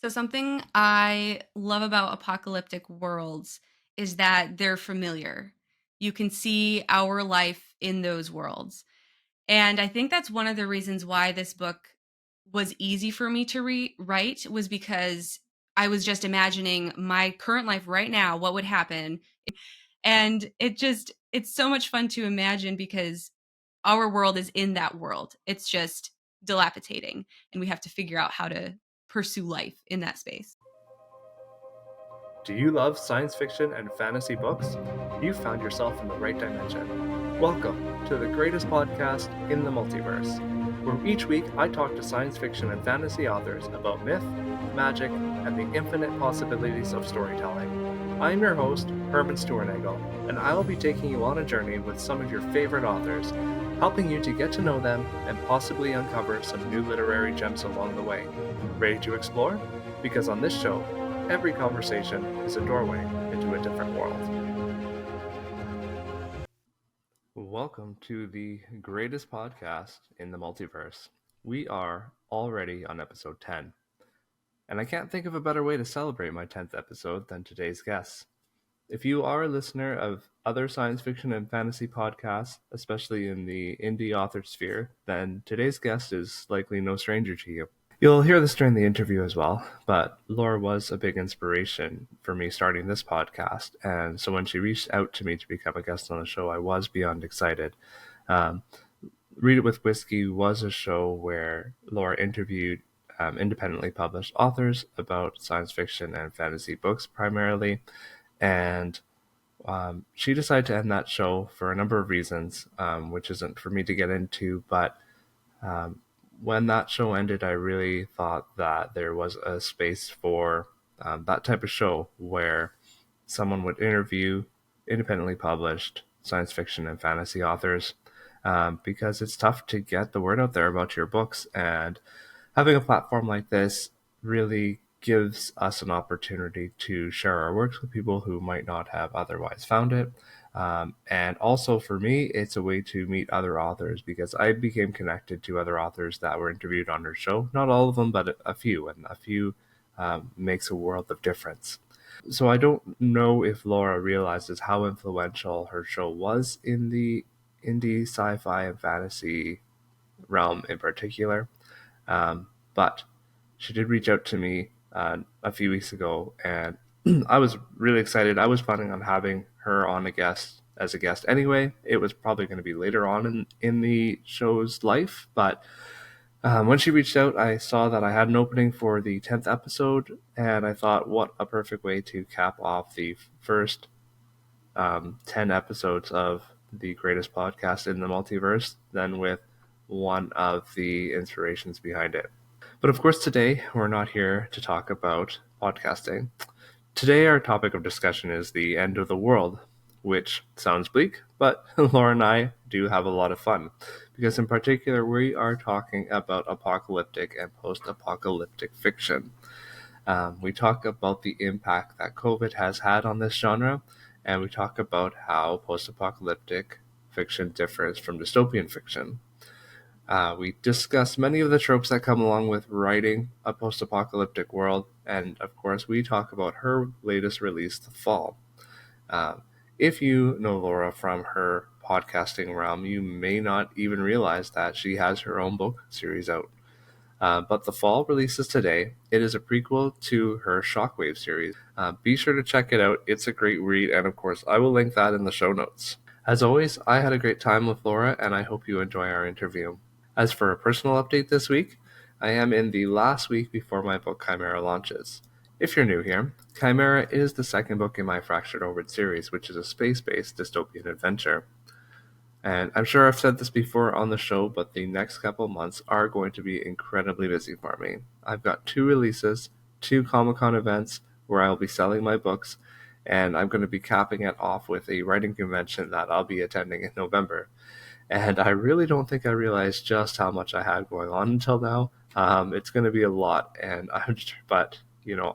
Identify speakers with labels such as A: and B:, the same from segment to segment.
A: So, something I love about apocalyptic worlds is that they're familiar. You can see our life in those worlds. And I think that's one of the reasons why this book was easy for me to write was because I was just imagining my current life right now, what would happen. And it's so much fun to imagine because our world is in that world. It's just dilapidating and we have to figure out how to pursue life in that space.
B: Do you love science fiction and fantasy books? You found yourself in the right dimension. Welcome to the greatest podcast in the multiverse, where each week I talk to science fiction and fantasy authors about myth, magic, and the infinite possibilities of storytelling. I'm your host, Herman Stuernagel, and I will be taking you on a journey with some of your favorite authors, helping you to get to know them and possibly uncover some new literary gems along the way. Ready to explore? Because on this show, every conversation is a doorway into a different world. Welcome to the greatest podcast in the multiverse. We are already on episode 10, and I can't think of a better way to celebrate my 10th episode than today's guest. If you are a listener of other science fiction and fantasy podcasts, especially in the indie author sphere, then today's guest is likely no stranger to you. You'll hear this during the interview as well, but Laura was a big inspiration for me starting this podcast, and so when she reached out to me to become a guest on the show, I was beyond excited. Um, Read It With Whiskey was a show where Laura interviewed independently published authors about science fiction and fantasy books primarily, and she decided to end that show for a number of reasons, which isn't for me to get into, but um, when that show ended, I really thought that there was a space for that type of show where someone would interview independently published science fiction and fantasy authors, because it's tough to get the word out there about your books. And having a platform like this really gives us an opportunity to share our works with people who might not have otherwise found it. And also for me, it's a way to meet other authors because I became connected to other authors that were interviewed on her show. Not all of them, but a few, and a few makes a world of difference. So I don't know if Laura realizes how influential her show was in the indie sci-fi and fantasy realm in particular. But she did reach out to me a few weeks ago, and I was really excited. I was planning on having her on as a guest anyway. It was probably going to be later on in the show's life, but when she reached out, I saw that I had an opening for the 10th episode, and I thought, what a perfect way to cap off the first 10 episodes of the greatest podcast in the multiverse than with one of the inspirations behind it. But of course, today we're not here to talk about podcasting. Today, our topic of discussion is the end of the world, which sounds bleak, but Laura and I do have a lot of fun because, in particular, we are talking about apocalyptic and post-apocalyptic fiction. We talk about the impact that COVID has had on this genre, and we talk about how post-apocalyptic fiction differs from dystopian fiction. We discuss many of the tropes that come along with writing a post-apocalyptic world, and of course, we talk about her latest release, The Fall. Uh, if you know Laura from her podcasting realm, you may not even realize that she has her own book series out. But The Fall releases today. It is a prequel to her Shockwave series. Be sure to check it out. It's a great read, and of course, I will link that in the show notes. As always, I had a great time with Laura, and I hope you enjoy our interview. As for a personal update this week, I am in the last week before my book Chimera launches. If you're new here, Chimera is the second book in my Fractured Orbit series, which is a space-based dystopian adventure. And I'm sure I've said this before on the show, but the next couple months are going to be incredibly busy for me. I've got 2 releases, 2 Comic-Con events where I'll be selling my books, and I'm going to be capping it off with a writing convention that I'll be attending in November. And I really don't think I realized just how much I had going on until now. It's going to be a lot, and but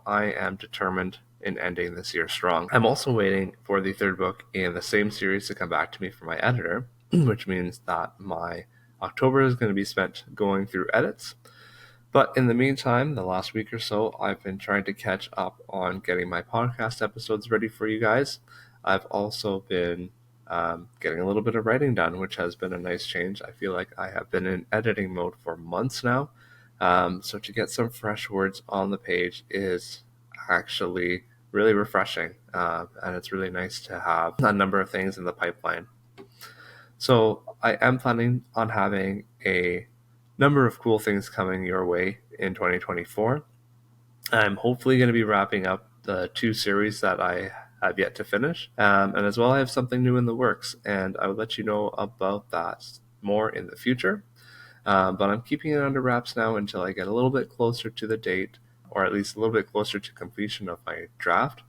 B: I am determined in ending this year strong. I'm also waiting for the 3rd book in the same series to come back to me from my editor, which means that my October is going to be spent going through edits. But in the meantime, the last week or so, I've been trying to catch up on getting my podcast episodes ready for you guys. I've also been getting a little bit of writing done, which has been a nice change. I feel like I have been in editing mode for months now. So to get some fresh words on the page is actually really refreshing. And it's really nice to have a number of things in the pipeline. So I am planning on having a number of cool things coming your way in 2024. I'm hopefully going to be wrapping up the 2 series that I have yet to finish. And as well, I have something new in the works, and I will let you know about that more in the future. But I'm keeping it under wraps now until I get a little bit closer to the date, or at least a little bit closer to completion of my draft.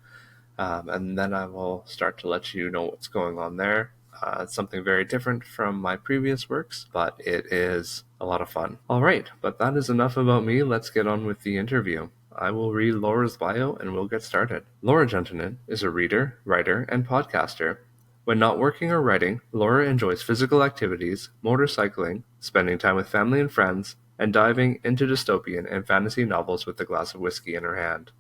B: And then I will start to let you know what's going on there. It's something very different from my previous works, but it is a lot of fun. All right, but that is enough about me. Let's get on with the interview. I will read Laura's bio and we'll get started. Laura Juntunen is a reader, writer, and podcaster. When not working or writing, Laura enjoys physical activities, motorcycling, spending time with family and friends, and diving into dystopian and fantasy novels with a glass of whiskey in her hand.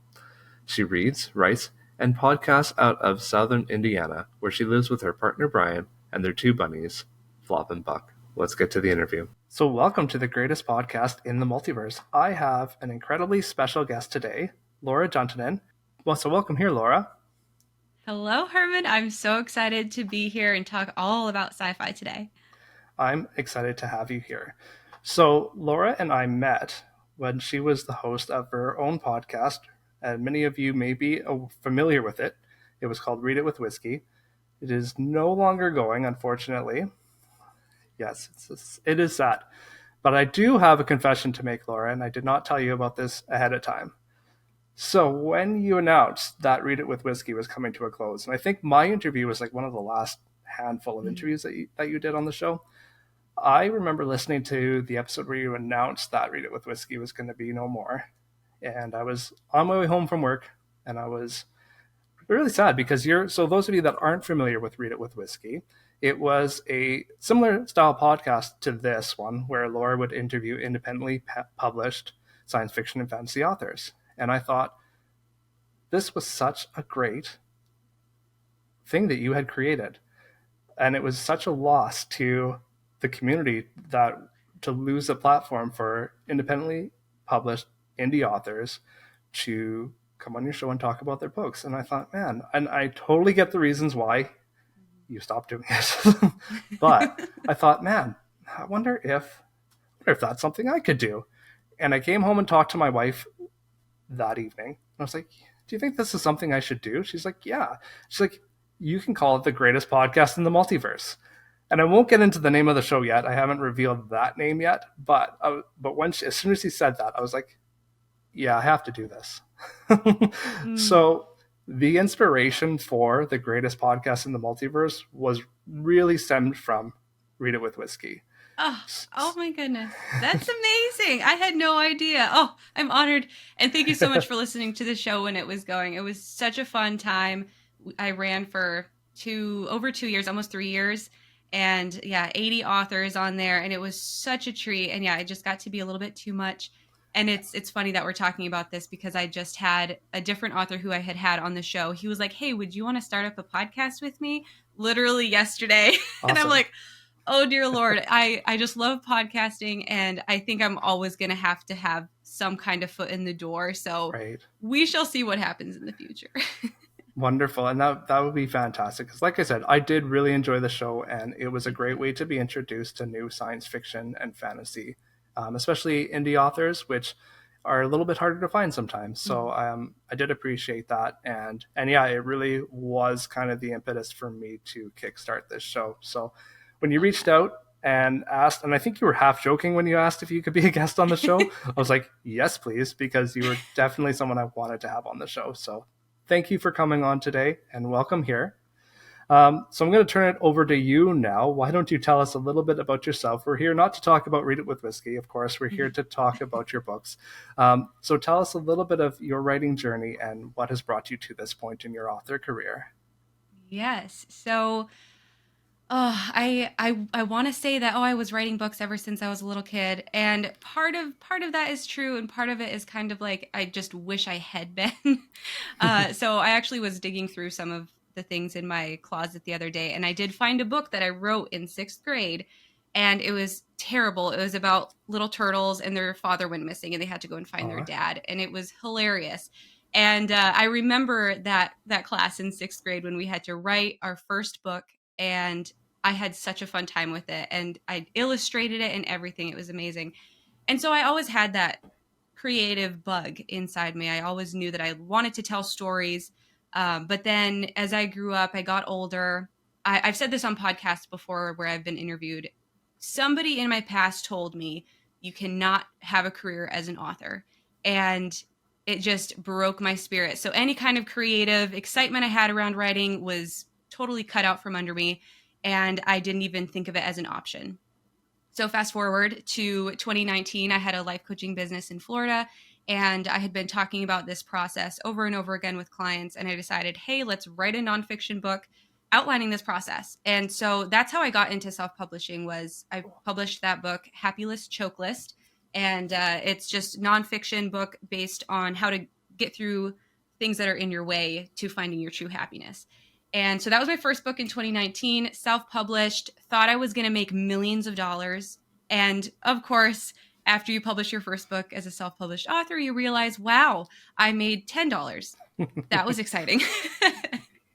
B: She reads, writes, and podcasts out of southern Indiana, where she lives with her partner Brian and their 2 bunnies, Flop and Buck. Let's get to the interview. So welcome to the greatest podcast in the multiverse. I have an incredibly special guest today, Laura Juntunen. Well, so welcome here, Laura.
A: Hello, Herman. I'm so excited to be here and talk all about sci-fi today.
B: I'm excited to have you here. So Laura and I met when she was the host of her own podcast, and many of you may be familiar with it. It was called Read It with Whiskey. It is no longer going, unfortunately. Yes, it is sad. But I do have a confession to make, Laura, and I did not tell you about this ahead of time. So when you announced that Read It with Whiskey was coming to a close, and I think my interview was like one of the last handful of interviews that you did on the show, I remember listening to the episode where you announced that Read It with Whiskey was going to be no more. And I was on my way home from work, and I was really sad because so those of you that aren't familiar with Read It with Whiskey, it was a similar style podcast to this one where Laura would interview independently published science fiction and fantasy authors. And I thought, this was such a great thing that you had created. And it was such a loss to the community that to lose a platform for independently published indie authors to come on your show and talk about their books. And I thought, man, and I totally get the reasons why you stopped doing it. But I thought, man, I wonder if that's something I could do. And I came home and talked to my wife that evening. And I was like, do you think this is something I should do? She's like, yeah. She's like, you can call it the greatest podcast in the multiverse. And I won't get into the name of the show yet. I haven't revealed that name yet. But as soon as he said that, I was like, yeah, I have to do this. So the inspiration for the greatest podcast in the multiverse was really stemmed from Read It with Whiskey.
A: Oh my goodness. That's amazing. I had no idea. Oh, I'm honored. And thank you so much for listening to the show when it was going. It was such a fun time. I ran for over 2 years, almost 3 years. And yeah, 80 authors on there. And it was such a treat. And yeah, it just got to be a little bit too much. And it's funny that we're talking about this because I just had a different author who I had on the show. He was like, hey, would you want to start up a podcast with me? Literally yesterday. Awesome. And I'm like, oh, dear Lord, I just love podcasting. And I think I'm always going to have some kind of foot in the door. So We shall see what happens in the future.
B: Wonderful. And that would be fantastic. Because like I said, I did really enjoy the show. And it was a great way to be introduced to new science fiction and fantasy, especially indie authors, which are a little bit harder to find sometimes. So I did appreciate that. And yeah, it really was kind of the impetus for me to kickstart this show. So when you reached out and asked, and I think you were half joking when you asked if you could be a guest on the show, I was like, yes, please, because you were definitely someone I wanted to have on the show. So thank you for coming on today and welcome here. So I'm going to turn it over to you now. Why don't you tell us a little bit about yourself? We're here not to talk about Read It with Whiskey. Of course, we're here to talk about your books. So tell us a little bit of your writing journey and what has brought you to this point in your author career.
A: Yes. So Oh, I want to say that I was writing books ever since I was a little kid, and part of that is true, and part of it is kind of like I just wish I had been. So I actually was digging through some of the things in my closet the other day, and I did find a book that I wrote in sixth grade, and it was terrible. It was about little turtles, and their father went missing, and they had to go and find their
B: Aw.
A: dad, and it was hilarious. And I remember that class in sixth grade when we had to write our first book, and I had such a fun time with it, and I illustrated it and everything. It was amazing. And so I always had that creative bug inside me. I always knew that I wanted to tell stories. But then as I grew up, I got older. I've said this on podcasts before where I've been interviewed. Somebody in my past told me you cannot have a career as an author. And it just broke my spirit. So any kind of creative excitement I had around writing was totally cut out from under me. And I didn't even think of it as an option. So fast forward to 2019, I had a life coaching business in Florida, and I had been talking about this process over and over again with clients, and I decided, hey, let's write a nonfiction book outlining this process. And so that's how I got into self-publishing. Was I published that book, Happy List Choke List, and it's just nonfiction book based on how to get through things that are in your way to finding your true happiness. And so that was my first book in 2019, self published, thought I was going to make millions of dollars. And of course, after you publish your first book as a self published author, you realize, wow, I made $10. That was exciting.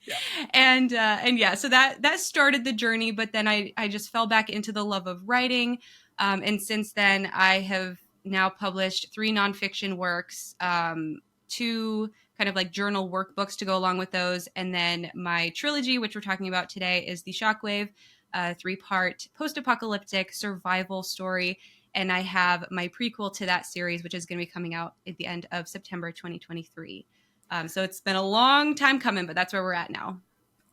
B: Yeah.
A: And yeah, so that started the journey, but then I just fell back into the love of writing. And since then, I have now published three nonfiction works, two kind of like journal workbooks to go along with those. And then my trilogy, which we're talking about today, is the Shockwave, three-part post-apocalyptic survival story. And I have my prequel to that series, which is going to be coming out at the end of September 2023. So it's been a long time coming, but that's where we're at now.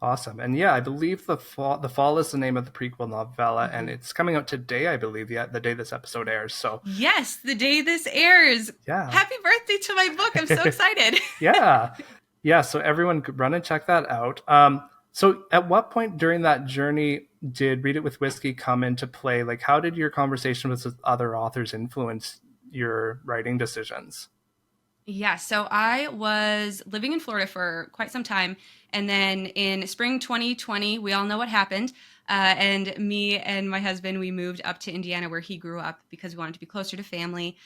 B: Awesome. And yeah, I believe the fall is the name of the prequel novella, and
A: Mhm.
B: it's coming out today, I believe, the day this episode airs. So
A: Yes, the day this airs.
B: yeah.
A: Happy birthday to my book. I'm so excited.
B: Yeah. Yeah. So everyone could run and check that out. So at what point during that journey did Read It with Whiskey come into play? Like, how did your conversation with other authors influence your writing decisions?
A: Yeah, so I was living in Florida for quite some time. And then in spring 2020, we all know what happened. And me and my husband, we moved up to Indiana where he grew up because we wanted to be closer to family.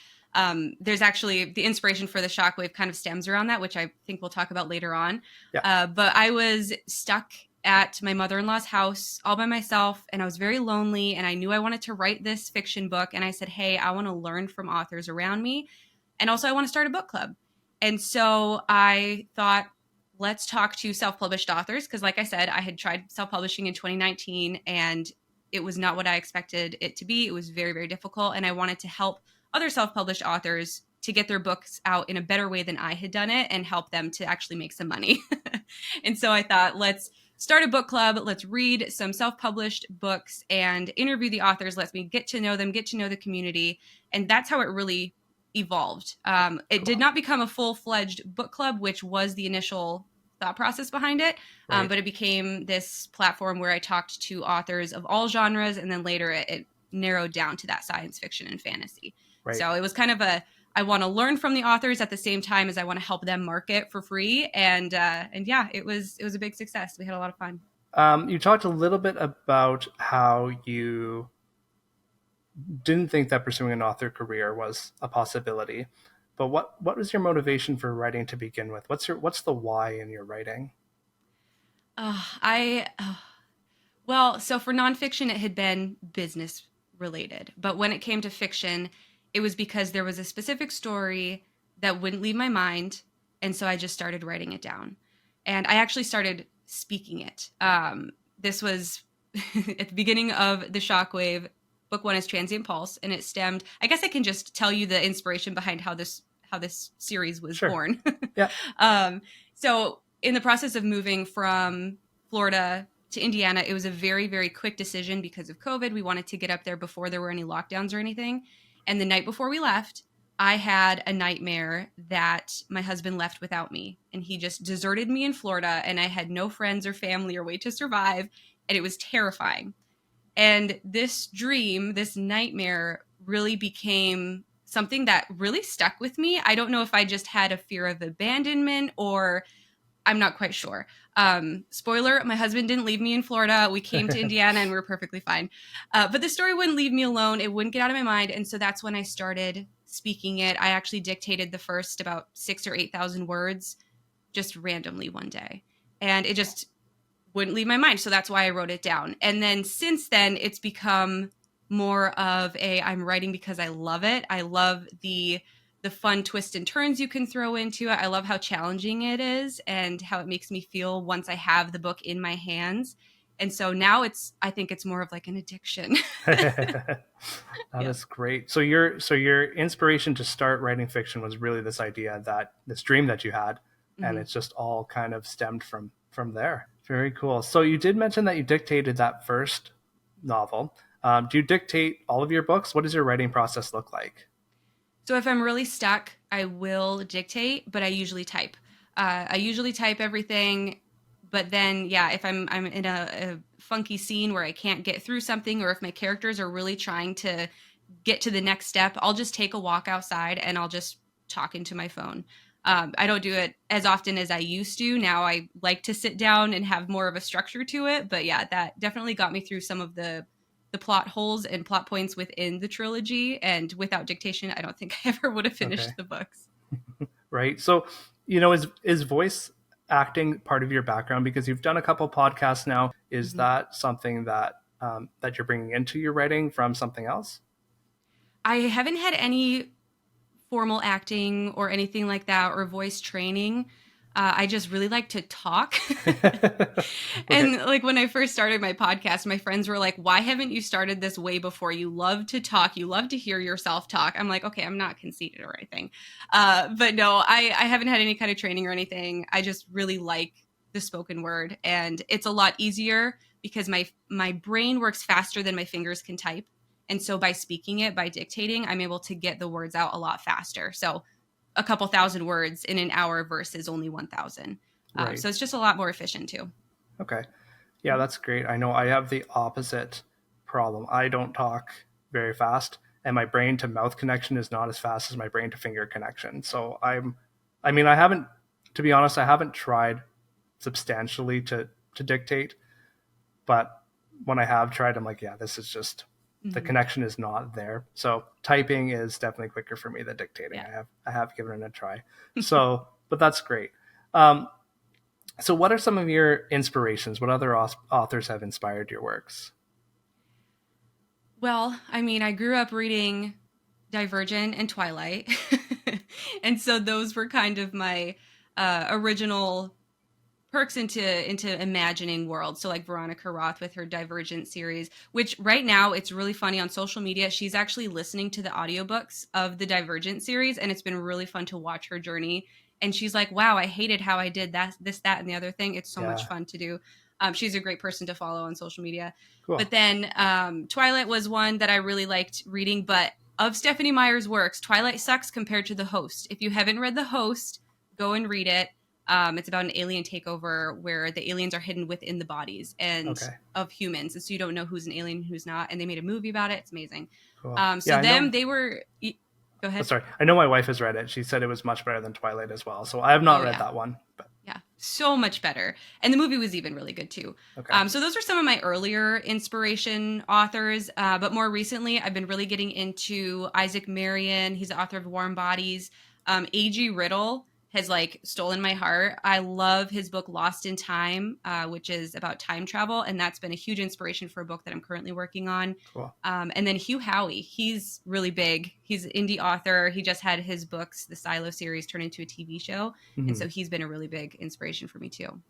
A: There's actually the inspiration for the Shockwave kind of stems around that, which I think we'll talk about later on.
B: Yeah.
A: But I was stuck at my mother in law's house all by myself, and I was very lonely. And I knew I wanted to write this fiction book. And I said, hey, I want to learn from authors around me. And also, I want to start a book club. And so I thought, let's talk to self published authors. Because, like I said, I had tried self publishing in 2019 and it was not what I expected it to be. It was very, very difficult. And I wanted to help other self published authors to get their books out in a better way than I had done it and help them to actually make some money. And so I thought, let's start a book club. Let's read some self published books and interview the authors. Let me get to know them, get to know the community. And that's how it really evolved. It did
B: Cool.
A: not become a full-fledged book club, which was the initial thought process behind it.
B: Right.
A: But it became this platform where I talked to authors of all genres, and then later it narrowed down to that science fiction and fantasy.
B: Right.
A: So it was kind of I want to learn from the authors at the same time as I want to help them market for free. And yeah, it was a big success. We had a lot of fun.
B: You talked a little bit about how you didn't think that pursuing an author career was a possibility, but what was your motivation for writing to begin with? What's the why in your writing?
A: I Well, so for nonfiction, it had been business related. But when it came to fiction, it was because there was a specific story that wouldn't leave my mind. And so I just started writing it down. And I actually started speaking it. This was at the beginning of the Shockwave. Book one is Transient Pulse, and it stemmed. I guess I can just tell you the inspiration behind how this series was
B: Sure.
A: born.
B: Yeah.
A: So in the process of moving from Florida to Indiana, it was a very, very quick decision because of COVID. We wanted to get up there before there were any lockdowns or anything. And the night before we left, I had a nightmare that my husband left without me and he just deserted me in Florida and I had no friends or family or way to survive. and it was terrifying. And this dream, this nightmare, really became something that really stuck with me. I don't know if I just had a fear of abandonment, or I'm not quite sure. Spoiler, my husband didn't leave me in Florida. We came to Indiana and we were perfectly fine. But the story wouldn't leave me alone. It wouldn't get out of my mind. And so that's when I started speaking it. I actually dictated the first about 6,000 or 8,000 words just randomly one day. And it just wouldn't leave my mind. So that's why I wrote it down. And then since then, it's become more of a I'm writing because I love it. I love the fun twists and turns you can throw into it. I love how challenging it is and how it makes me feel once I have the book in my hands. And so now I think it's more of like an addiction.
B: That
A: Yeah.
B: is great. So your inspiration to start writing fiction was really this idea, that this dream that you had, and
A: Mm-hmm.
B: it's just all kind of stemmed from there. Very cool. So you did mention that you dictated that first novel. Do you dictate all of your books? What does your writing process look like?
A: So if I'm really stuck, I will dictate, but I usually type. I usually type everything, but then yeah, if I'm in a funky scene where I can't get through something, or if my characters are really trying to get to the next step, I'll just take a walk outside and I'll just talk into my phone. I don't do it as often as I used to. Now I like to sit down and have more of a structure to it. But yeah, that definitely got me through some of the plot holes and plot points within the trilogy. And without dictation, I don't think I ever would have
B: Okay.
A: finished the books.
B: Right. So, is voice acting part of your background? Because you've done a couple podcasts now. Is
A: Mhm.
B: that something that that you're bringing into your writing from something else?
A: I haven't had any formal acting or anything like that or voice training. I just really like to talk.
B: Okay.
A: And like when I first started my podcast, my friends were like, "Why haven't you started this way before? You love to talk. You love to hear yourself talk." I'm like, "Okay, I'm not conceited or anything." But no, I haven't had any kind of training or anything. I just really like the spoken word, and it's a lot easier because my brain works faster than my fingers can type. And so by speaking it, by dictating, I'm able to get the words out a lot faster. So a couple thousand words in an hour versus only 1,000.
B: Right.
A: So it's just a lot more efficient too.
B: Okay. Yeah, that's great. I know I have the opposite problem. I don't talk very fast, and my brain to mouth connection is not as fast as my brain to finger connection. So I mean, I haven't, to be honest, I haven't tried substantially to dictate, but when I have tried, I'm like, yeah, this is just, the
A: Mm-hmm.
B: connection is not there. So typing is definitely quicker for me than dictating.
A: Yeah.
B: I have given it a try. So, but that's great. Um, so, what are some of your inspirations? What other authors have inspired your works?
A: Well, I mean, I grew up reading Divergent and Twilight. And so those were kind of my original perks into imagining worlds. So like Veronica Roth with her Divergent series, which right now it's really funny on social media. She's actually listening to the audiobooks of the Divergent series, and it's been really fun to watch her journey. And she's like, "Wow, I hated how I did that, this, that, and the other thing. It's so much
B: Yeah,
A: fun to do." She's a great person to follow on social media.
B: cool.
A: But then Twilight was one that I really liked reading. But of Stephanie Meyer's works, Twilight sucks compared to The Host. If you haven't read The Host, go and read it. It's about an alien takeover where the aliens are hidden within the bodies and
B: Okay,
A: of humans, and so you don't know who's an alien and who's not. And they made a movie about it. It's amazing.
B: cool.
A: So
B: Yeah, I know.
A: them, they were. Go
B: Oh,
A: ahead.
B: sorry, I know my wife has read it. She said it was much better than Twilight as well. So I have not
A: Oh
B: read
A: yeah,
B: that one, but
A: yeah, so much better. And the movie was even really good too.
B: okay,
A: So those are some of my earlier inspiration authors. But more recently, I've been really getting into Isaac Marion. He's the author of Warm Bodies. A.G. Riddle has like stolen my heart. I love his book Lost in Time, which is about time travel, and that's been a huge inspiration for a book that I'm currently working on.
B: cool.
A: And then Hugh Howey, he's really big. He's an indie author. He just had his books, the Silo series, turned into a TV show, and
B: Hmm.
A: so he's been a really big inspiration for me too.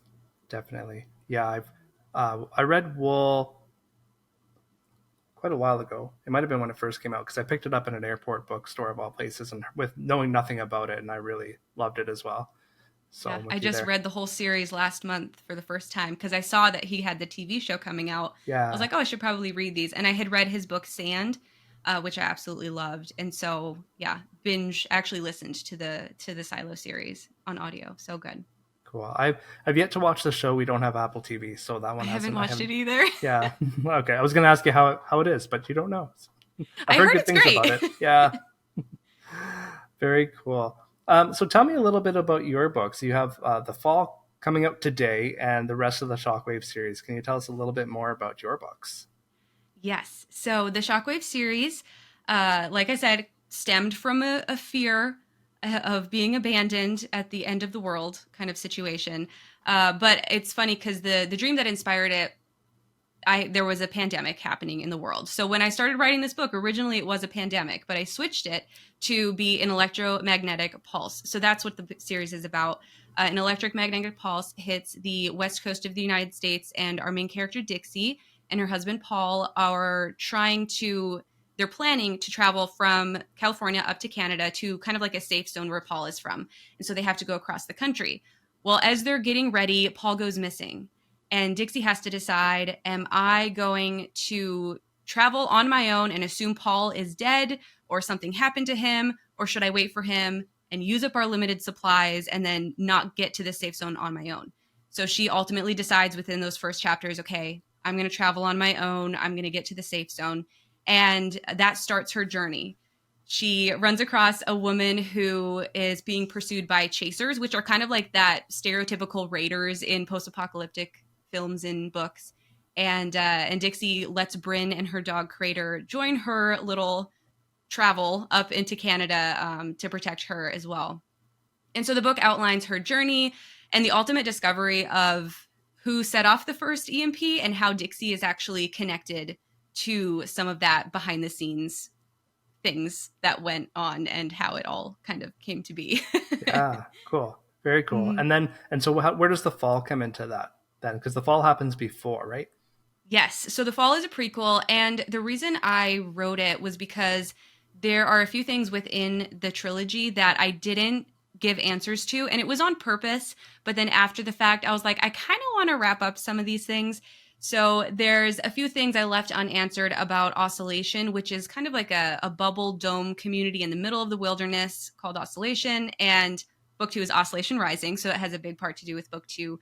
B: Definitely. Yeah, I read Wool quite a while ago. It might have been when it first came out, because I picked it up in an airport bookstore of all places, and with knowing nothing about it, and I really loved it as well. So
A: Yeah,
B: I'm
A: I
B: with you
A: just
B: there.
A: read the whole series last month for the first time because I saw that he had the TV show coming out. I was
B: Yeah,
A: like, oh, I should probably read these. And I had read his book Sand, which I absolutely loved. And so, yeah, binge actually listened to the Silo series on audio. So good.
B: Cool. I've yet to watch the show. We don't have Apple TV, so that
A: I
B: one
A: haven't
B: hasn't. I
A: watched
B: haven't.
A: it either.
B: Yeah. Okay. I was gonna ask you how it is, but you don't know. I've
A: I
B: heard
A: heard
B: good
A: it's
B: things about it.
A: great.
B: Yeah. Very cool. So tell me a little bit about your books. You have The Fall coming up today and the rest of the Shockwave series. Can you tell us a little bit more about your books?
A: Yes. So the Shockwave series, like I said, stemmed from a fear of being abandoned at the end of the world kind of situation. But it's funny because the dream that inspired it, there was a pandemic happening in the world. So when I started writing this book, originally it was a pandemic, but I switched it to be an electromagnetic pulse. So that's what the series is about. An electromagnetic pulse hits the west coast of the United States, and our main character Dixie and her husband Paul are they're planning to travel from California up to Canada to kind of like a safe zone where Paul is from. And so they have to go across the country. Well, as they're getting ready, Paul goes missing. And Dixie has to decide, am I going to travel on my own and assume Paul is dead or something happened to him? Or should I wait for him and use up our limited supplies and then not get to the safe zone on my own? So she ultimately decides within those first chapters, okay, I'm going to travel on my own. I'm going to get to the safe zone. And that starts her journey. She runs across a woman who is being pursued by chasers, which are kind of like that stereotypical raiders in post-apocalyptic films and books. And Dixie lets Bryn and her dog Crater join her little travel up into Canada to protect her as well. And so the book outlines her journey and the ultimate discovery of who set off the first EMP and how Dixie is actually connected to some of that behind the scenes things that went on and how it all kind of came to be.
B: Yeah. Cool. Very cool.
A: Mhm.
B: And so where does The Fall come into that then? Because The Fall happens before, right?
A: Yes. So The Fall is a prequel. And the reason I wrote it was because there are a few things within the trilogy that I didn't give answers to. And it was on purpose. But then after the fact, I was like, I kind of want to wrap up some of these things. So there's a few things I left unanswered about Oscillation, which is kind of like a bubble dome community in the middle of the wilderness called Oscillation. And book two is Oscillation Rising. So it has a big part to do with book two.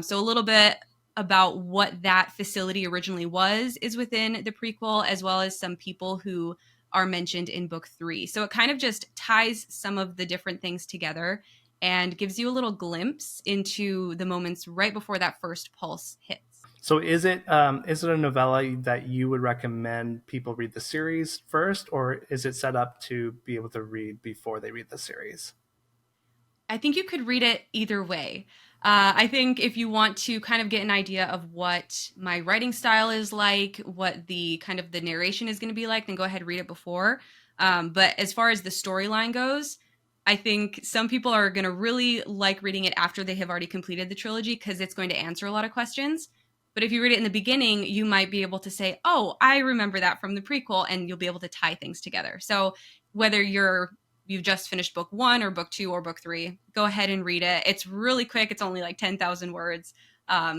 A: So a little bit about what that facility originally was is within the prequel, as well as some people who are mentioned in book three. So it kind of just ties some of the different things together and gives you a little glimpse into the moments right before that first pulse hits.
B: So is it a novella that you would recommend people read the series first, or is it set up to be able to read before they read the series?
A: I think you could read it either way. I think if you want to kind of get an idea of what my writing style is like, what the kind of the narration is going to be like, then go ahead and read it before. But as far as the storyline goes, I think some people are going to really like reading it after they have already completed the trilogy because it's going to answer a lot of questions. But if you read it in the beginning, you might be able to say, "Oh, I remember that from the prequel," and you'll be able to tie things together. So whether you've just finished book one or book two or book three, go ahead and read it. It's really quick. It's only like 10,000 words.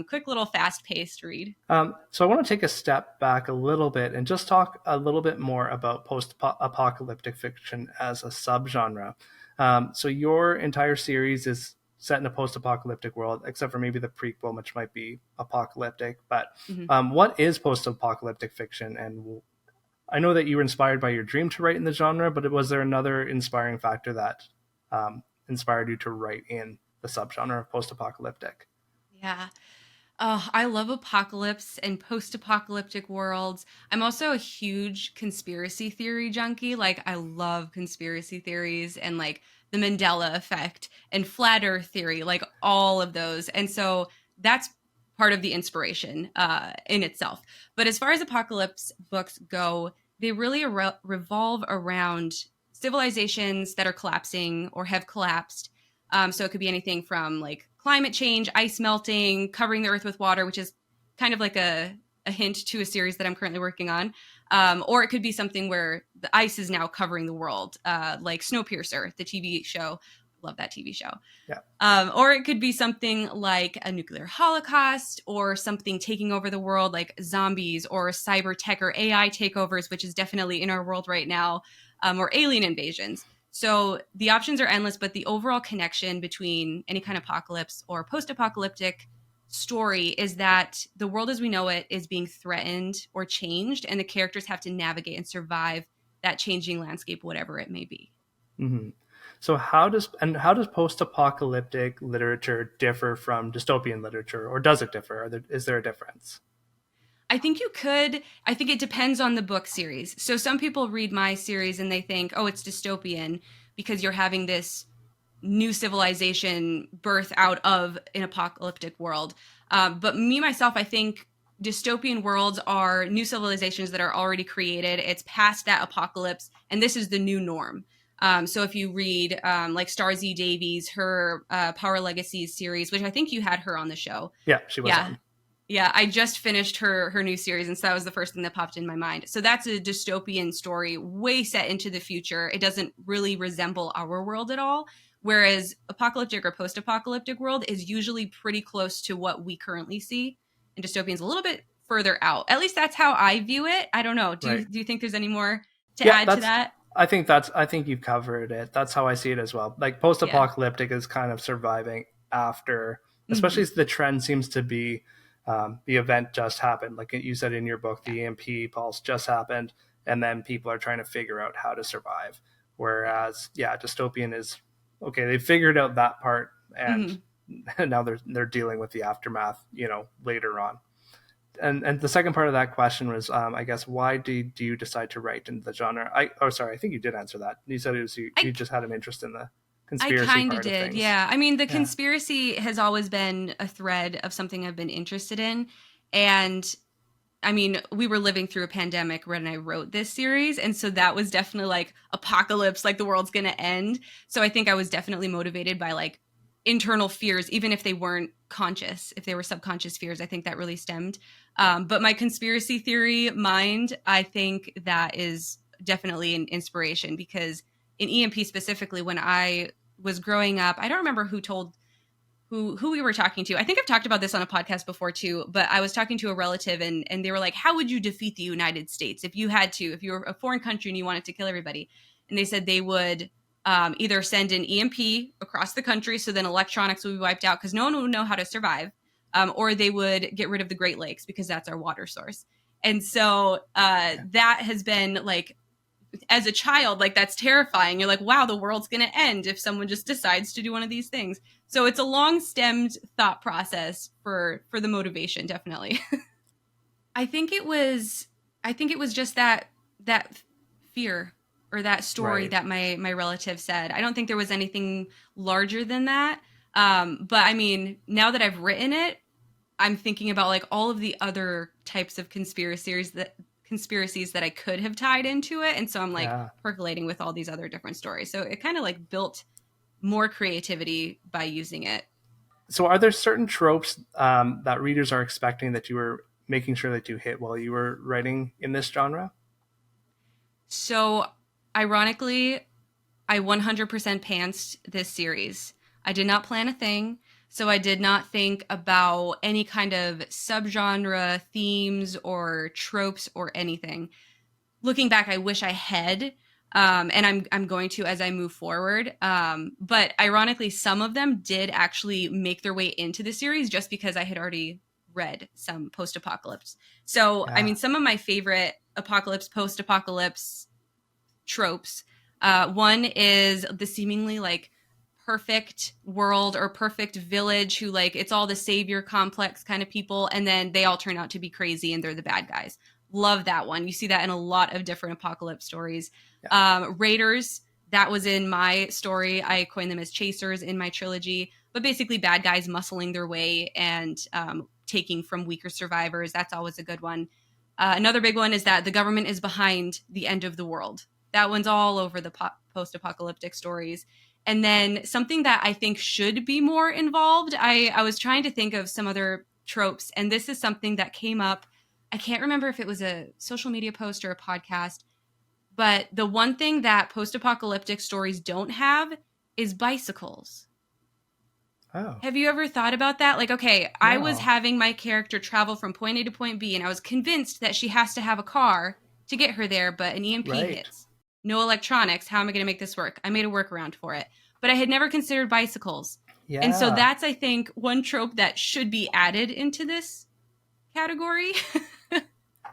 A: Quick little fast paced read.
B: So I want to take a step back a little bit and just talk a little bit more about post-apocalyptic fiction as a subgenre. So your entire series is set in a post-apocalyptic world, except for maybe the prequel, which might be apocalyptic. But
A: Mhm.
B: what is post-apocalyptic fiction? And I know that you were inspired by your dream to write in the genre, but was there another inspiring factor that inspired you to write in the subgenre of post-apocalyptic?
A: Yeah. Oh, I love apocalypse and post-apocalyptic worlds. I'm also a huge conspiracy theory junkie. Like I love conspiracy theories and like the Mandela effect and flat earth theory, like all of those. And so that's part of the inspiration in itself. But as far as apocalypse books go, they really revolve around civilizations that are collapsing or have collapsed. So it could be anything from like climate change, ice melting, covering the earth with water, which is kind of like a hint to a series that I'm currently working on. Or it could be something where the ice is now covering the world, like Snowpiercer, the TV show. Love that TV show.
B: Yeah.
A: Or it could be something like a nuclear holocaust or something taking over the world, like zombies or cyber tech or AI takeovers, which is definitely in our world right now, or alien invasions. So the options are endless, but the overall connection between any kind of apocalypse or post-apocalyptic story is that the world as we know it is being threatened or changed, and the characters have to navigate and survive that changing landscape, whatever it may be.
B: Mm-hmm. So how does post-apocalyptic literature differ from dystopian literature, or does it differ? Is there a difference?
A: I think you could. I think it depends on the book series. So some people read my series and they think, oh, it's dystopian because you're having this new civilization birth out of an apocalyptic world. But me, myself, I think dystopian worlds are new civilizations that are already created. It's past that apocalypse, and this is the new norm. So if you read like Starzy Davies, her Power Legacies series, which I think you had her on the show.
B: Yeah, she was
A: Yeah,
B: on.
A: yeah, I just finished her new series, and so that was the first thing that popped in my mind. So that's a dystopian story, way set into the future. It doesn't really resemble our world at all. Whereas apocalyptic or post-apocalyptic world is usually pretty close to what we currently see, and dystopian's a little bit further out. At least that's how I view it. I don't know.
B: Right.
A: Do you think there's any more to
B: Yeah,
A: add to that?
B: I think you've covered it. That's how I see it as well. Like
A: Yeah.
B: post-apocalyptic is kind of surviving after, especially
A: Hmm.
B: as the trend seems to be the event just happened. Like you said in your book, the EMP pulse just happened, and then people are trying to figure out how to survive.
A: Yeah.
B: Whereas, yeah, dystopian is okay. They figured out that part, and
A: Hmm.
B: now they're dealing with the aftermath. Later on. And the second part of that question was, I guess, why do you decide to write in the genre? Sorry, I think you did answer that. You said it was
A: I
B: you just had an interest in the
A: I
B: conspiracy
A: kind of
B: part of
A: did.
B: things.
A: Yeah. I mean, the
B: Yeah,
A: conspiracy has always been a thread of something I've been interested in. And I mean, we were living through a pandemic when I wrote this series. And so that was definitely like apocalypse, like the world's going to end. So I think I was definitely motivated by like internal fears, even if they weren't conscious, if they were subconscious fears. I think that really stemmed. But my conspiracy theory mind, I think that is definitely an inspiration because in EMP specifically, when I was growing up, I don't remember who we were talking to. I think I've talked about this on a podcast before too, but I was talking to a relative and they were like, "How would you defeat the United States if you had to, if you were a foreign country and you wanted to kill everybody?" And they said they would either send an EMP across the country so then electronics would be wiped out because no one would know how to survive, or they would get rid of the Great Lakes because that's our water source. And so
B: yeah.
A: that has been like as a child, like that's terrifying. You're like, wow, the world's going to end if someone just decides to do one of these things. So it's a long stemmed thought process for the motivation, definitely. I think it was just that fear or that story
B: Right.
A: that my relative said. I don't think there was anything larger than that. But I mean, now that I've written it, I'm thinking about like all of the other types of conspiracies that I could have tied into it, and so I'm like
B: Yeah.
A: percolating with all these other different stories. So it kind of like built more creativity by using it.
B: So, are there certain tropes that readers are expecting that you were making sure that you hit while you were writing in this genre?
A: So ironically, I 100% pantsed this series. I did not plan a thing. So I did not think about any kind of subgenre themes or tropes or anything. Looking back, I wish I had, and I'm going to as I move forward. But ironically, some of them did actually make their way into the series just because I had already read some post-apocalypse. So I
B: Yeah.
A: mean, some of my favorite apocalypse, post-apocalypse tropes. One is the seemingly like perfect world or perfect village who like it's all the savior complex kind of people, and then they all turn out to be crazy and they're the bad guys. Love that one. You see that in a lot of different apocalypse stories.
B: Yeah.
A: Raiders, that was in my story. I coined them as chasers in my trilogy, but basically bad guys muscling their way and taking from weaker survivors. That's always a good one. Another big one is that the government is behind the end of the world. That one's all over the post-apocalyptic stories. And then something that I think should be more involved, I was trying to think of some other tropes, and this is something that came up. I can't remember if it was a social media post or a podcast, but the one thing that post-apocalyptic stories don't have is bicycles.
B: Oh,
A: Have you ever thought about that? Like, okay, I was
B: no.
A: having my character travel from point A to point B, and I was convinced that she has to have a car to get her there, but an EMP
B: Right.
A: hits. no electronics. How am I going to make this work? I made a workaround for it. But I had never considered bicycles. And so
B: Yeah,
A: that's, I think, one trope that should be added into this category.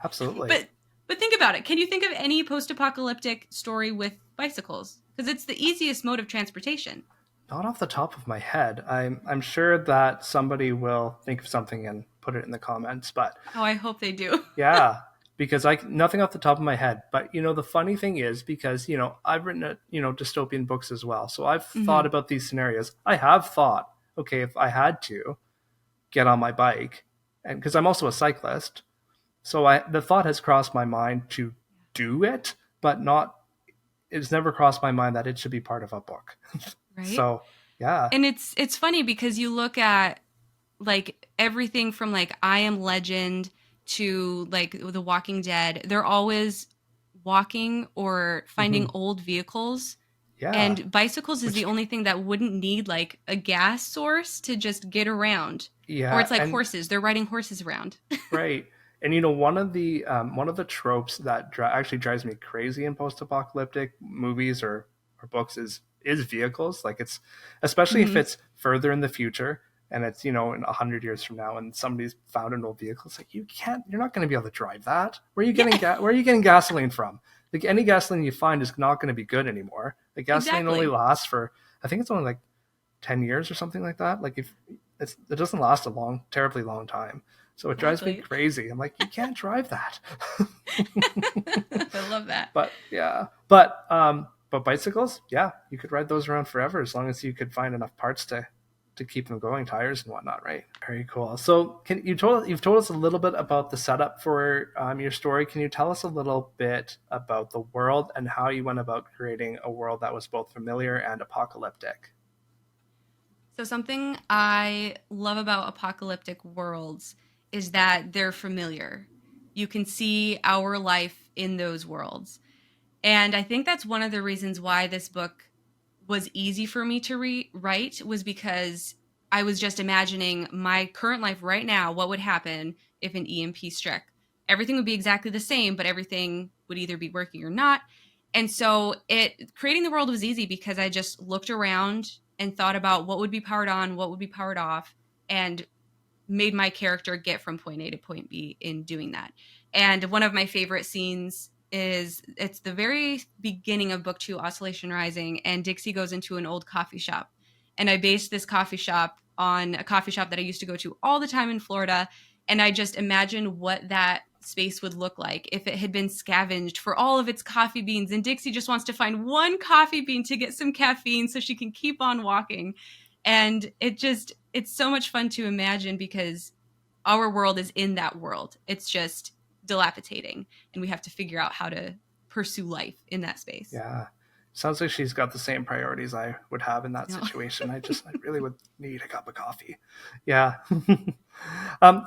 B: absolutely.
A: but but think about it. Can you think of any post-apocalyptic story with bicycles? Because it's the easiest mode of transportation.
B: Not off the top of my head. I'm sure that somebody will think of something and put it in the comments, but
A: Oh, I hope they do.
B: yeah, because I nothing off the top of my head. But the funny thing is, because I've written dystopian books as well, so I've thought
A: Hmm.
B: about these scenarios. I have thought, okay, if I had to get on my bike, and because I'm also a cyclist, so the thought has crossed my mind to do it, but not. It's never crossed my mind that it should be part of a book.
A: Right?
B: So yeah.
A: And it's funny because you look at like everything from like I Am Legend to like The Walking Dead, they're always walking or finding
B: Hmm.
A: old vehicles.
B: Yeah,
A: And bicycles is the
B: which
A: only thing that wouldn't need like a gas source to just get around. Or
B: yeah,
A: it's like
B: and
A: horses, they're riding horses around.
B: right. And one of the tropes that actually drives me crazy in post-apocalyptic movies or books is vehicles. Like it's especially if
A: Hmm.
B: it's further in the future and it's in 100 years from now and somebody's found an old vehicle. It's like you're not going to be able to drive that.
A: Yeah,
B: Where are you getting gasoline from? Like any gasoline you find is not going to be good anymore. The gasoline only
A: exactly.
B: lasts for I think it's only like 10 years or something like that. Like if it doesn't last a terribly long time. So it drives me
A: Exactly.
B: crazy. I'm like, you can't drive that.
A: I love that.
B: But yeah, but bicycles, yeah, you could ride those around forever as long as you could find enough parts to keep them going, tires and whatnot, right? Very cool. So you've told us a little bit about the setup for your story. Can you tell us a little bit about the world and how you went about creating a world that was both familiar and apocalyptic?
A: So, something I love about apocalyptic worlds is that they're familiar. You can see our life in those worlds. And I think that's one of the reasons why this book was easy for me to write was because I was just imagining my current life right now. What would happen if an EMP struck? Everything would be exactly the same, but everything would either be working or not. And so it creating the world was easy because I just looked around and thought about what would be powered on, what would be powered off, and made my character get from point A to point B in doing that. And one of my favorite scenes is it's the very beginning of book 2, Oscillation Rising, and Dixie goes into an old coffee shop. And I based this coffee shop on a coffee shop that I used to go to all the time in Florida. And I just imagined what that space would look like if it had been scavenged for all of its coffee beans. And Dixie just wants to find one coffee bean to get some caffeine so she can keep on walking. And it's so much fun to imagine because our world is in that world. It's just dilapidating and we have to figure out how to pursue life in that space.
B: Yeah. Sounds like she's got the same priorities I would have in that
A: No.
B: situation. I really would need a cup of coffee. Yeah.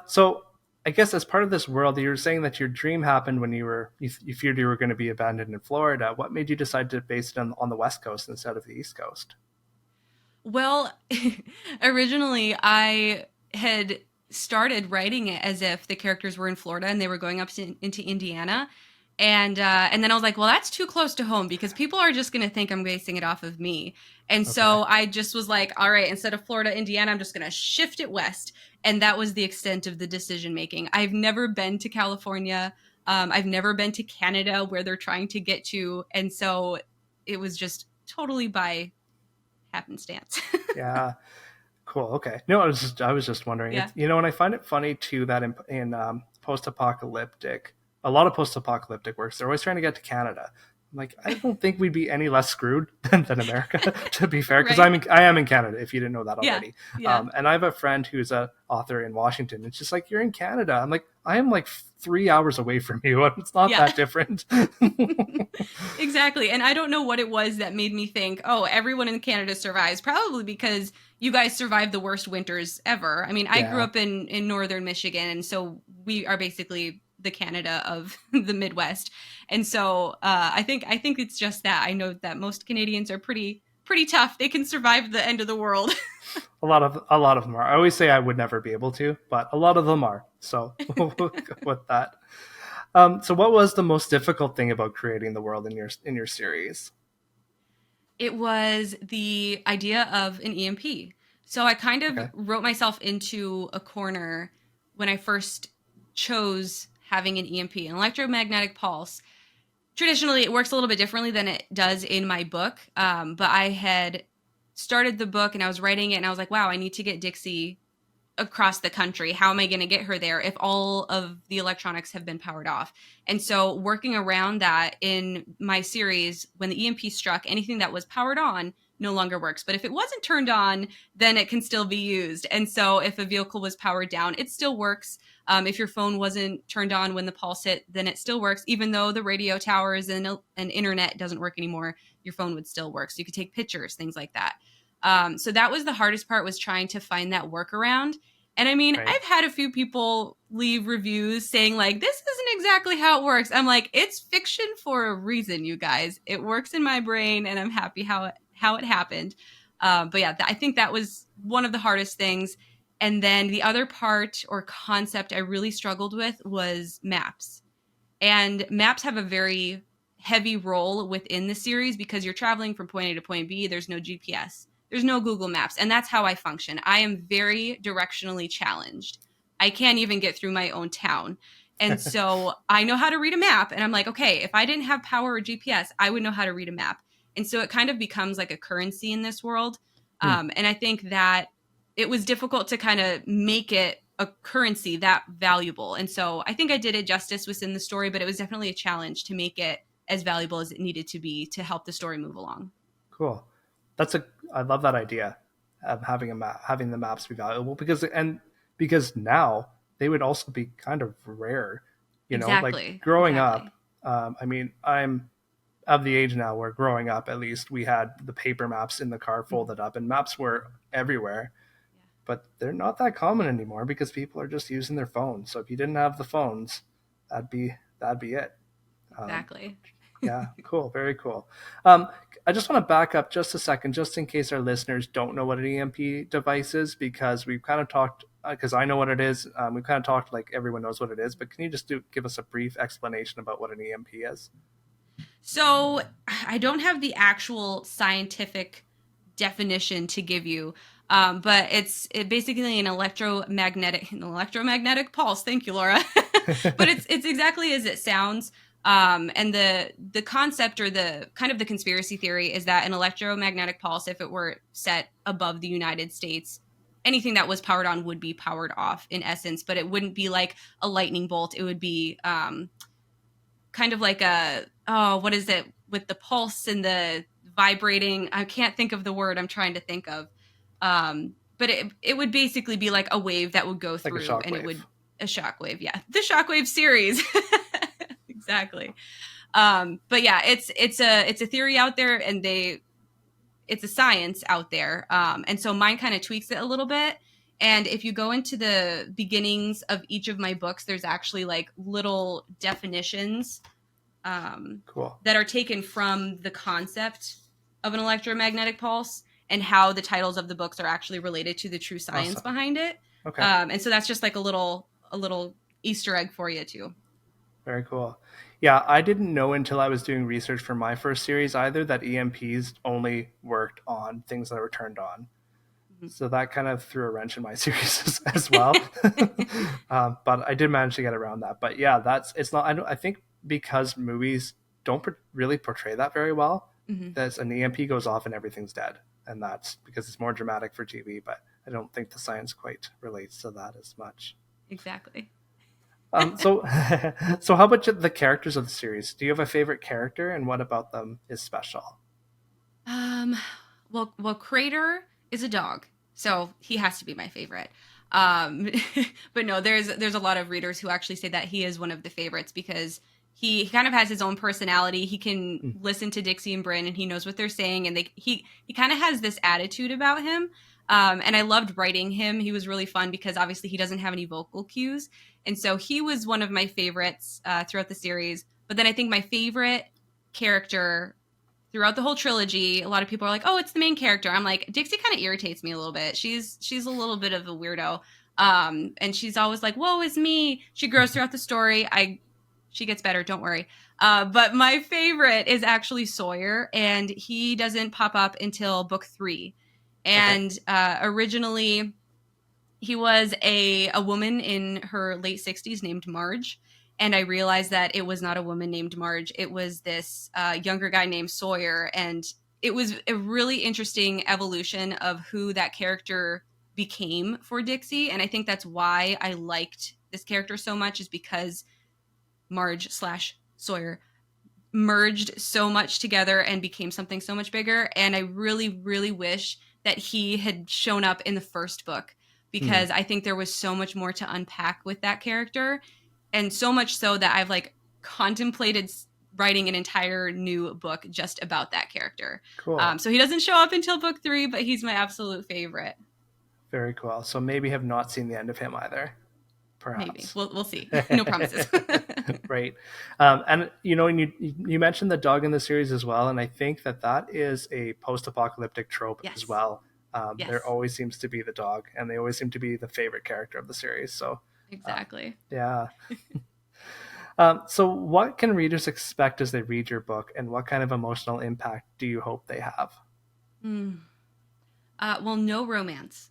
B: So I guess as part of this world, you were saying that your dream happened when you feared you were going to be abandoned in Florida. What made you decide to base it on the West Coast instead of the East Coast?
A: Well, originally I had started writing it as if the characters were in Florida and they were going into Indiana. And then I was like, well, that's too close to home because people are just going to think I'm basing it off of me. And
B: Okay.
A: so I just was like, all right, instead of Florida, Indiana, I'm just going to shift it west. And that was the extent of the decision making. I've never been to California. I've never been to Canada where they're trying to get to. And so it was just totally by happenstance.
B: Yeah. Cool. Okay. No, I was just wondering.
A: Yeah.
B: And I find it funny too that in post-apocalyptic, a lot of post-apocalyptic works, they're always trying to get to Canada. I'm like, I don't think we'd be any less screwed than America, to be fair, because
A: Right?
B: I am in Canada. If you didn't know that
A: Yeah.
B: already,
A: Yeah.
B: and I have a friend who's a author in Washington. It's just like you're in Canada. I'm like, I am like 3 hours away from you. It's not
A: Yeah.
B: that different.
A: Exactly. And I don't know what it was that made me think, oh, everyone in Canada survives. Probably because you guys survived the worst winters ever. I mean, I grew
B: Yeah.
A: up in northern Michigan, and so we are basically the Canada of the Midwest. And so I think it's just that. I know that most Canadians are pretty tough. They can survive the end of the world.
B: A lot of them are. I always say I would never be able to, but a lot of them are. So we'll go with that. So what was the most difficult thing about creating the world in your series?
A: It was the idea of an EMP. So I kind of
B: Okay.
A: wrote myself into a corner when I first chose having an EMP, an electromagnetic pulse. Traditionally, it works a little bit differently than it does in my book. But I had started the book and I was writing it, and I was like, wow, I need to get Dixie across the country. How am I going to get her there if all of the electronics have been powered off? And so, working around that in my series, when the EMP struck, anything that was powered on no longer works. But if it wasn't turned on, then it can still be used. And so, if a vehicle was powered down, it still works. If your phone wasn't turned on when the pulse hit, then it still works. Even though the radio towers and internet doesn't work anymore, your phone would still work. So you could take pictures, things like that. So that was the hardest part, was trying to find that workaround. And I mean,
B: Right.
A: I've had a few people leave reviews saying like, this isn't exactly how it works. I'm like, it's fiction for a reason, you guys. It works in my brain, and I'm happy how it happened. But yeah, I think that was one of the hardest things. And then the other part or concept I really struggled with was maps. And maps have a very heavy role within the series because you're traveling from point A to point B. There's no GPS, there's no Google Maps. And that's how I function. I am very directionally challenged. I can't even get through my own town. And so I know how to read a map. And I'm like, okay, if I didn't have power or GPS, I would know how to read a map. And so it kind of becomes like a currency in this world.
B: Hmm.
A: And I think that it was difficult to kind of make it a currency that valuable. And so I think I did it justice within the story, but it was definitely a challenge to make it as valuable as it needed to be to help the story move along.
B: Cool. That's a I love that idea of having a map, having the maps be valuable because now they would also be kind of rare. Like
A: Exactly.
B: growing up.
A: Exactly.
B: I mean, I'm of the age now where growing up, at least we had the paper maps in the car
A: Mhm.
B: folded up, and maps were everywhere. But they're not that common anymore because people are just using their phones. So if you didn't have the phones, that'd be it.
A: Yeah,
B: Um,
A: exactly.
B: yeah, cool, very cool. Um, I just want to back up just a second, just in case our listeners don't know what an EMP device is, because we've kind of talked. Because I know what it is, we've kind of talked like everyone knows what it is. But can you just give us a brief explanation about what an EMP is?
A: So I don't have the actual scientific definition to give you, but basically an electromagnetic pulse. Thank you, Laura. But it's exactly as it sounds. And the concept, or the kind of the conspiracy theory, is that an electromagnetic pulse, if it were set above the United States, anything that was powered on would be powered off in essence, but it wouldn't be like a lightning bolt. It would be kind of like what is it, with the pulse and the vibrating? I can't think of the word I'm trying to think of. But it would basically be like a wave that would go
B: Like a
A: through, and it
B: shockwave.
A: would a shockwave. Yeah, the Shockwave series. Exactly. But yeah, it's a theory out there, and it's a science out there. And so mine kind of tweaks it a little bit. And if you go into the beginnings of each of my books, there's actually like little definitions um,
B: Cool.
A: that are taken from the concept of an electromagnetic pulse, and how the titles of the books are actually related to the true science
B: Awesome.
A: behind it.
B: Okay.
A: And so that's just like a little Easter egg for you too.
B: Very cool. Yeah, I didn't know until I was doing research for my first series either that EMPs only worked on things that were turned on. So that kind of threw a wrench in my series as well. But I did manage to get around that. But yeah, it's not. I think because movies don't really portray that very well,
A: Mm-hmm.
B: that an EMP goes off and everything's dead, and that's because it's more dramatic for TV. But I don't think the science quite relates to that as much.
A: Exactly.
B: So, so how about the characters of the series? Do you have a favorite character, and what about them is special?
A: Um, well, Crater is a dog, so he has to be my favorite. Um, but no, there's a lot of readers who actually say that he is one of the favorites because he kind of has his own personality. He can
B: Mm,
A: listen to Dixie and Bryn, and he knows what they're saying, and he kind of has this attitude about him. And I loved writing him. He was really fun because obviously he doesn't have any vocal cues, and so he was one of my favorites throughout the series. But then I think my favorite character throughout the whole trilogy, a lot of people are like, "Oh, it's the main character." I'm like, Dixie kind of irritates me a little bit. She's a little bit of a weirdo, and she's always like, "Woe is me." She grows throughout the story. She gets better, don't worry. But my favorite is actually Sawyer, and he doesn't pop up until book 3.
B: Okay.
A: And originally, he was a woman in her late 60s named Marge. And I realized that it was not a woman named Marge. It was this younger guy named Sawyer. And it was a really interesting evolution of who that character became for Dixie. And I think that's why I liked this character so much, is because Marge slash Sawyer merged so much together and became something so much bigger. And I really, really wish that he had shown up in the first book,
B: Hmm.
A: because I think there was so much more to unpack with that character. And so much so that I've like contemplated writing an entire new book just about that character.
B: Cool.
A: So he doesn't show up until book 3, but he's my absolute favorite.
B: Very cool. So maybe have not seen the end of him either,
A: Maybe
B: perhaps.
A: we'll see. No promises.
B: Right. And you mentioned the dog in the series as well, and I think that is a post-apocalyptic trope as
A: Yes.
B: well. There
A: Yes.
B: always seems to be the dog, and they always seem to be the favorite character of the series. So,
A: Exactly.
B: yeah. So what can readers expect as they read your book, and what kind of emotional impact do you hope they have?
A: Mm. Well, no romance.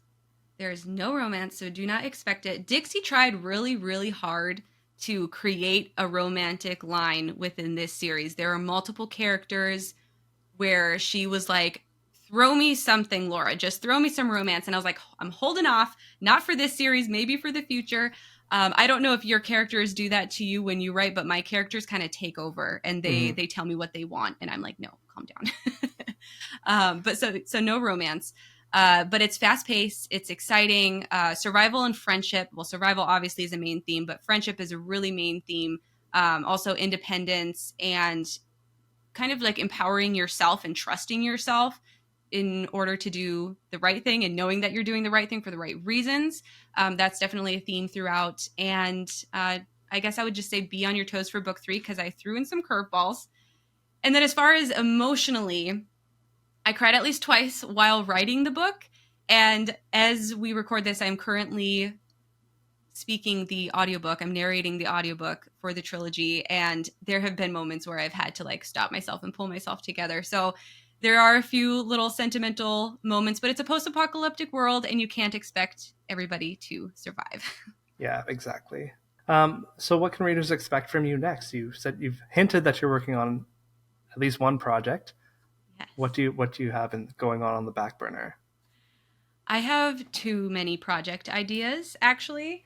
A: There is no romance, so do not expect it. Dixie tried really, really hard to create a romantic line within this series. There are multiple characters where she was like, throw me something, Laura, just throw me some romance. And I was like, I'm holding off, not for this series, maybe for the future. I don't know if your characters do that to you when you write, but my characters kind of take over and
B: Mm-hmm.
A: they tell me what they want, and I'm like, no, calm down. But so no romance. But it's fast paced. It's exciting. Survival and friendship. Well, survival obviously is a main theme, but friendship is a really main theme. Also independence and kind of like empowering yourself and trusting yourself in order to do the right thing, and knowing that you're doing the right thing for the right reasons. That's definitely a theme throughout. And I guess I would just say be on your toes for book 3, because I threw in some curveballs. And then as far as emotionally, I cried at least twice while writing the book. And as we record this, I'm currently speaking the audiobook. I'm narrating the audiobook for the trilogy. And there have been moments where I've had to like stop myself and pull myself together. So there are a few little sentimental moments, but it's a post apocalyptic world and you can't expect everybody to survive.
B: Yeah, exactly. So what can readers expect from you next? You've hinted that you're working on at least one project.
A: Yes.
B: What do you have going on the back burner?
A: I have too many project ideas, actually.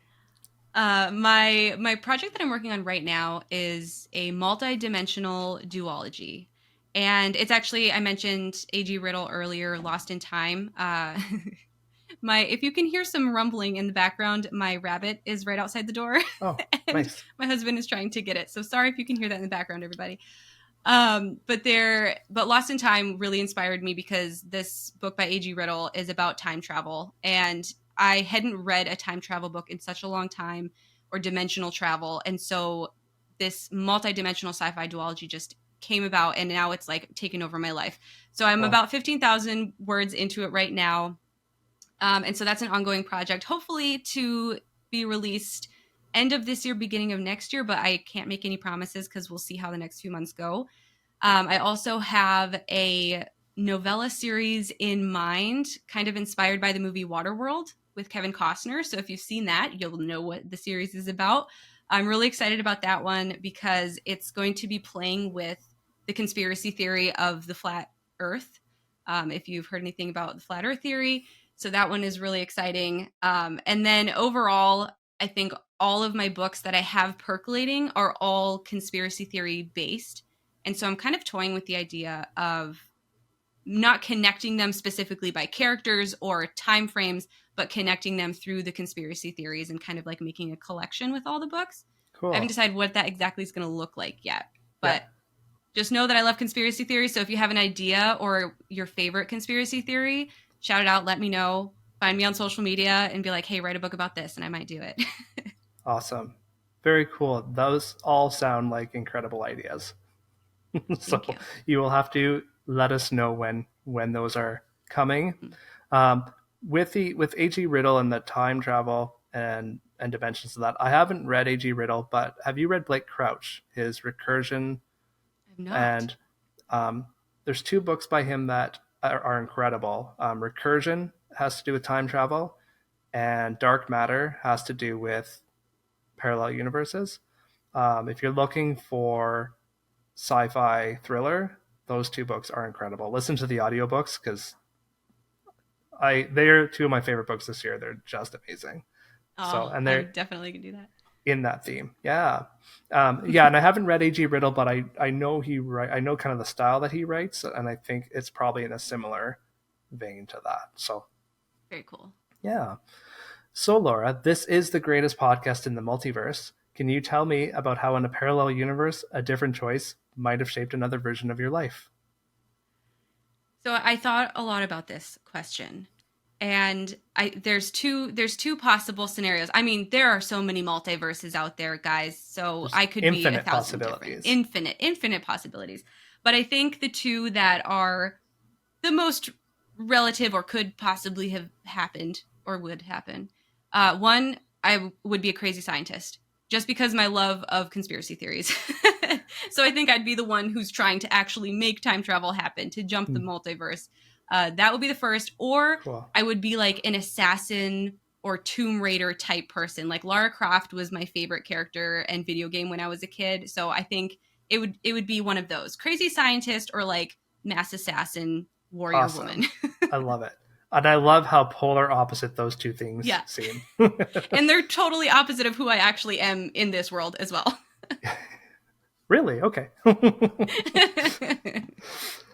A: My project that I'm working on right now is a multi-dimensional duology, and it's actually, I mentioned A.G. Riddle earlier, Lost in Time. My If you can hear some rumbling in the background, my rabbit is right outside the door,
B: Oh,
A: and
B: nice.
A: my husband is trying to get it. So sorry if you can hear that in the background, everybody. But Lost in Time really inspired me because this book by A.G. Riddle is about time travel, and I hadn't read a time travel book in such a long time, or dimensional travel, and so this multi-dimensional sci-fi duology just came about, and now it's like taken over my life. So I'm
B: Cool.
A: about 15,000 words into it right now, and so that's an ongoing project, hopefully to be released end of this year, beginning of next year. But I can't make any promises because we'll see how the next few months go. I also have a novella series in mind, kind of inspired by the movie Waterworld with Kevin Costner. So if you've seen that, you'll know what the series is about. I'm really excited about that one because it's going to be playing with the conspiracy theory of the flat Earth. If you've heard anything about the flat Earth theory, so that one is really exciting. And then overall, I think all of my books that I have percolating are all conspiracy theory based. And so I'm kind of toying with the idea of not connecting them specifically by characters or time frames, but connecting them through the conspiracy theories and kind of like making a collection with all the books. I haven't
B: Cool.
A: decided what that exactly is going to look like yet,
B: Yeah.
A: but just know that I love conspiracy theories. So if you have an idea or your favorite conspiracy theory, shout it out, let me know. Find me on social media and be like, hey, write a book about this, and I might do it.
B: Awesome. Very cool. Those all sound like incredible ideas.
A: Thank
B: So
A: you.
B: you will have to let us know when those are coming.
A: Mm-hmm.
B: Um, with AG Riddle and the time travel and and dimensions of that. I haven't read A.G. Riddle, but have you read Blake Crouch, his Recursion?
A: I'm not.
B: And there's 2 books by him that are incredible. Recursion has to do with time travel, and Dark Matter has to do with parallel universes. If you're looking for sci-fi thriller, those 2 books are incredible. Listen to the audiobooks because they're 2 of my favorite books this year. They're just amazing. So,
A: Oh,
B: and
A: I
B: they're
A: definitely can do that.
B: in that theme. Yeah. Yeah. And I haven't read A.G. Riddle, but I know I know kind of the style that he writes. And I think it's probably in a similar vein to that. So,
A: Very cool.
B: yeah. So, Laura, this is the greatest podcast in the multiverse. Can you tell me about how in a parallel universe, a different choice might have shaped another version of your life?
A: So I thought a lot about this question. And there's two possible scenarios. I mean, there are so many multiverses out there, guys. So
B: There's
A: I could be
B: infinite
A: 1,000 different,
B: possibilities.
A: infinite possibilities. But I think the 2 that are the most relative or could possibly have happened or would happen. One, I would be a crazy scientist just because my love of conspiracy theories. So I think I'd be the one who's trying to actually make time travel happen, to jump the multiverse. That would be the first. Or
B: Cool.
A: I would be like an assassin or Tomb Raider type person. Like Lara Croft was my favorite character and video game when I was a kid. So I think it would be one of those. Crazy scientist or like mass assassin warrior
B: Awesome.
A: woman.
B: I love it. And I love how polar opposite those 2 things seem.
A: And they're totally opposite of who I actually am in this world as well.
B: Really? Okay.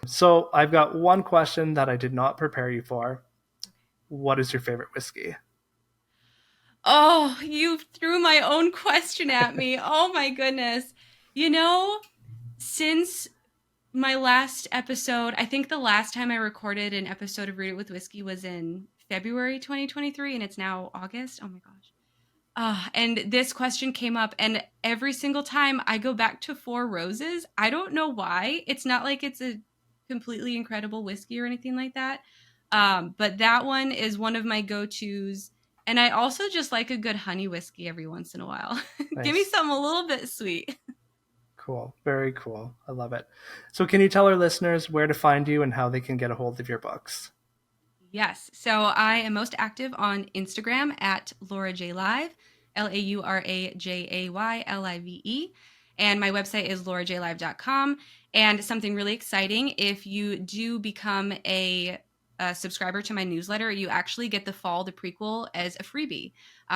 B: So I've got one question that I did not prepare you for. What is your favorite whiskey?
A: Oh, you threw my own question at me. Oh my goodness. You know, since my last episode, I think the last time I recorded an episode of Read It with Whiskey was in February 2023, and it's now August. Oh my gosh. And this question came up, and every single time I go back to Four Roses. I don't know why. It's not like it's a completely incredible whiskey or anything like that. But that one is one of my go-tos. And I also just like a good honey whiskey every once in a while.
B: Nice.
A: Give me something a little bit sweet.
B: Cool. Very cool. I love it. So can you tell our listeners where to find you and how they can get a hold of your books?
A: Yes. So I am most active on Instagram at Laura J Live, LauraJayLive. And my website is laurajlive.com. And something really exciting, if you do become a subscriber to my newsletter, you actually get the Fall, the prequel, as a freebie.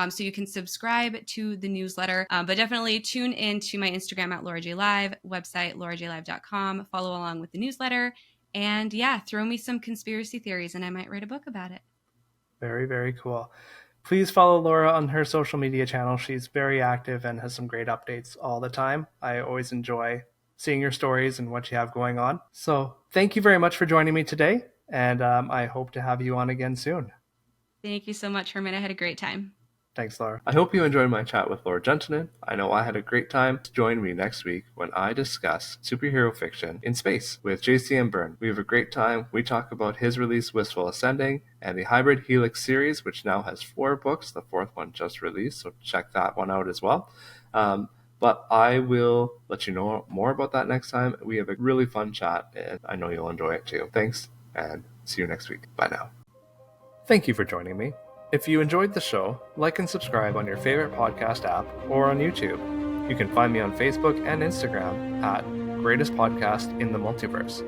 A: So you can subscribe to the newsletter, but definitely tune in to my Instagram at Laura J Live, website laurajlive.com, follow along with the newsletter. And yeah, throw me some conspiracy theories and I might write a book about it.
B: Very, very cool. Please follow Laura on her social media channel. She's very active and has some great updates all the time. I always enjoy seeing your stories and what you have going on. So thank you very much for joining me today. And I hope to have you on again soon.
A: Thank you so much, Herman. I had a great time.
B: Thanks, Laura. I hope you enjoyed my chat with Laura Juntunen. I know I had a great time. Join me next week when I discuss superhero fiction in space with JCM Byrne. We have a great time. We talk about his release, Wistful Ascending, and the Hybrid Helix series, which now has 4 books. The 4th one just released, so check that one out as well. But I will let you know more about that next time. We have a really fun chat, and I know you'll enjoy it too. Thanks, and see you next week. Bye now. Thank you for joining me. If you enjoyed the show, like and subscribe on your favorite podcast app or on YouTube. You can find me on Facebook and Instagram at Greatest Podcast in the Multiverse.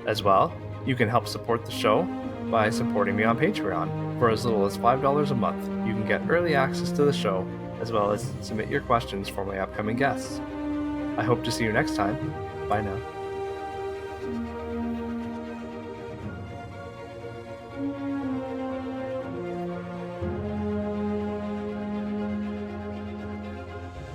B: As well, you can help support the show by supporting me on Patreon. For as little as $5 a month, you can get early access to the show, as well as submit your questions for my upcoming guests. I hope to see you next time. Bye now.